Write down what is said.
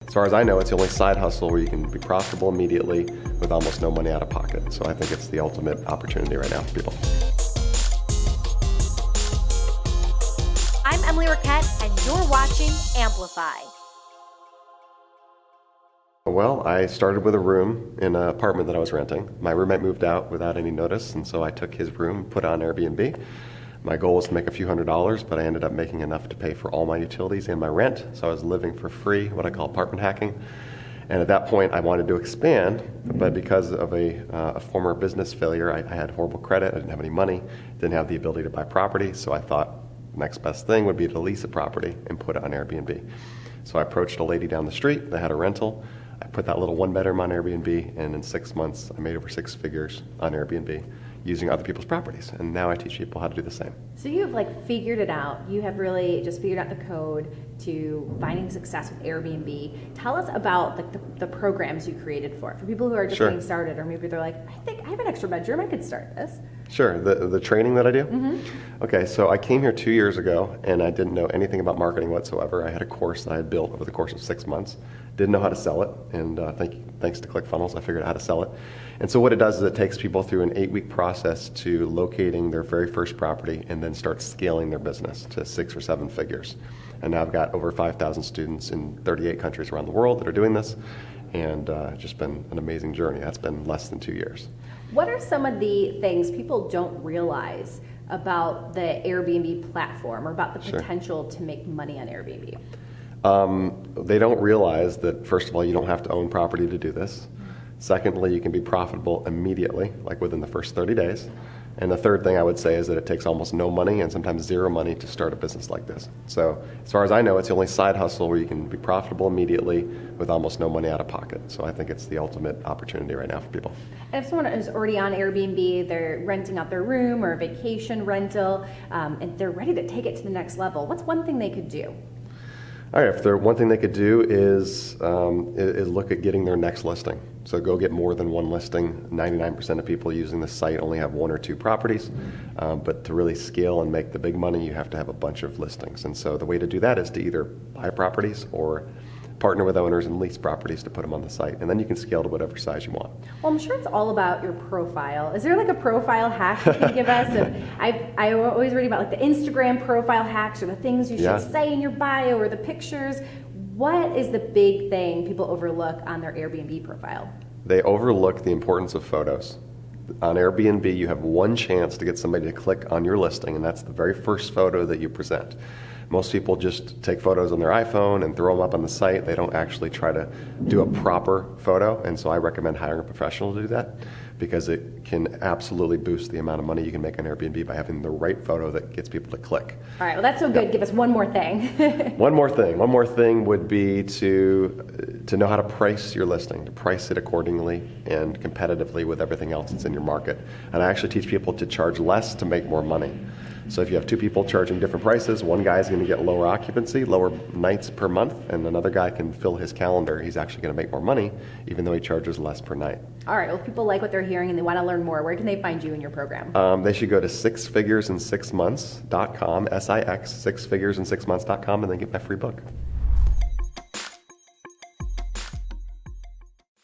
as far as I know, it's the only side hustle where you can be profitable immediately with almost no money out of pocket. So I think it's the ultimate opportunity right now for people. I'm Emily Richett, and you're watching Amplify. Well, I started with a room in an apartment that I was renting. My roommate moved out without any notice, and so I took his room, put it on Airbnb. My goal was to make a few $100s, but I ended up making enough to pay for all my utilities and my rent, so I was living for free, what I call apartment hacking. And at that point, I wanted to expand, but because of a former business failure, I had horrible credit, I didn't have any money, didn't have the ability to buy property, so I thought the next best thing would be to lease a property and put it on Airbnb. So I approached a lady down the street that had a rental. I put that little one-bedroom on Airbnb, and in 6 months, I made over 6 figures on Airbnb using other people's properties. And now I teach people how to do the same. So you have figured it out. You have really just figured out the code to finding success with Airbnb. Tell us about the programs you created for people who are just getting started, or maybe they're like, I think I have an extra bedroom, I could start this. Sure, the training that I do? Mm-hmm. Okay, so I came here 2 years ago, and I didn't know anything about marketing whatsoever. I had a course that I had built over the course of 6 months. Didn't know how to sell it, and thanks to ClickFunnels, I figured out how to sell it. And so what it does is it takes people through an 8-week process to locating their very first property and then start scaling their business to 6 or 7 figures. And now I've got over 5,000 students in 38 countries around the world that are doing this, and just been an amazing journey. That's been less than 2 years. What are some of the things people don't realize about the Airbnb platform, or about the potential to make money on Airbnb? They don't realize that, first of all, you don't have to own property to do this. Secondly, you can be profitable immediately, like within the first 30 days. And the third thing I would say is that it takes almost no money and sometimes zero money to start a business like this. So as far as I know, it's the only side hustle where you can be profitable immediately with almost no money out of pocket. So I think it's the ultimate opportunity right now for people. And if someone is already on Airbnb, they're renting out their room or a vacation rental, and they're ready to take it to the next level, what's one thing they could do? All right, one thing they could do is look at getting their next listing. So go get more than one listing. 99% of people using the site only have 1 or 2 properties, but to really scale and make the big money, you have to have a bunch of listings. And so the way to do that is to either buy properties or partner with owners and lease properties to put them on the site, and then you can scale to whatever size you want. Well, I'm sure it's all about your profile. Is there a profile hack you can give us? I always read about the Instagram profile hacks, or the things you should say in your bio, or the pictures. What is the big thing people overlook on their Airbnb profile? They overlook the importance of photos. On Airbnb, you have one chance to get somebody to click on your listing, and that's the very first photo that you present. Most people just take photos on their iPhone and throw them up on the site. They don't actually try to do a proper photo, and so I recommend hiring a professional to do that, because it can absolutely boost the amount of money you can make on Airbnb by having the right photo that gets people to click. All right, well, that's so good. Give us one more thing. One more thing would be to know how to price your listing, to price it accordingly and competitively with everything else that's in your market. And I actually teach people to charge less to make more money. So if you have 2 people charging different prices, one guy is going to get lower occupancy, lower nights per month, and another guy can fill his calendar. He's actually going to make more money, even though he charges less per night. All right, well, if people like what they're hearing and they want to learn more, where can they find you in your program? They should go to 6figuresin6months.com, SIX, 6figuresin6months.com, and then get my free book.